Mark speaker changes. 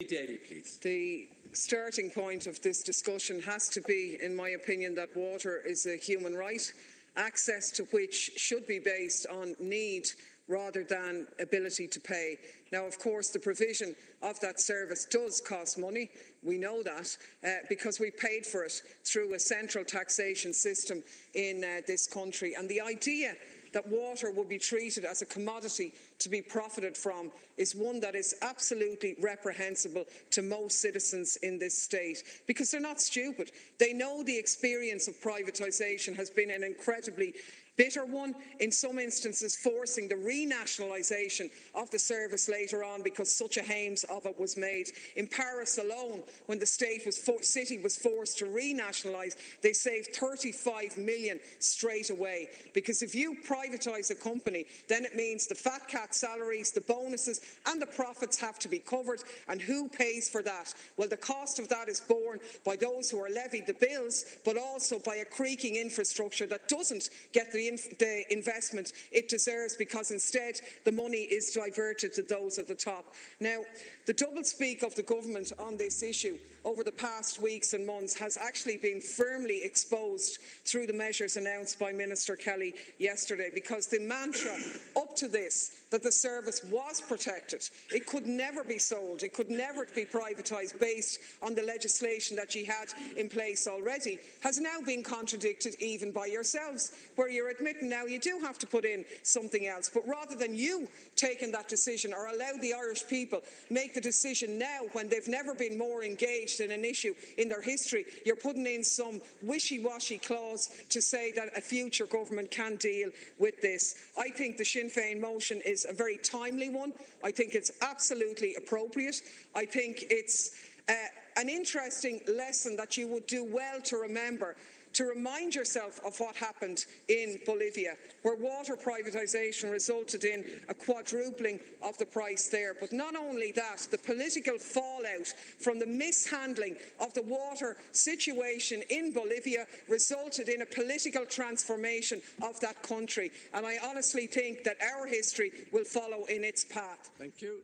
Speaker 1: Daly, please.
Speaker 2: The starting point of this discussion has to be, in my opinion, that water is a human right, access to which should be based on need rather than ability to pay. Now, of course, the provision of that service does cost money. We know that because we paid for it through a central taxation system in this country. And the idea that water will be treated as a commodity to be profited from is one that is absolutely reprehensible to most citizens in this state, because they're not stupid. They know the experience of privatisation has been an incredibly bitter one, in some instances forcing the renationalisation of the service later on because such a hames of it was made. In Paris alone, when the city was forced to renationalise, they saved 35 million straight away. Because if you privatise a company, then it means the fat cat salaries, the bonuses and the profits have to be covered. And who pays for that? Well, the cost of that is borne by those who are levied the bills, but also by a creaking infrastructure that doesn't get the investment it deserves, because instead the money is diverted to those at the top. Now, the doublespeak of the government on this issue over the past weeks and months has actually been firmly exposed through the measures announced by Minister Kelly yesterday, because the mantra up to this, that the service was protected, it could never be sold, it could never be privatised based on the legislation that she had in place already, has now been contradicted even by yourselves, where you're admitting now you do have to put in something else. But rather than you taking that decision, or allow the Irish people make the decision now when they've never been more engaged in an issue in their history, you're putting in some wishy-washy clause to say that a future government can deal with this. I think the Sinn Féin motion is a very timely one. I think it's absolutely appropriate. I think it's an interesting lesson that you would do well to remember, to remind yourself of what happened in Bolivia, where water privatisation resulted in a quadrupling of the price there. But not only that, the political fallout from the mishandling of the water situation in Bolivia resulted in a political transformation of that country. And I honestly think that our history will follow in its path.
Speaker 1: Thank you.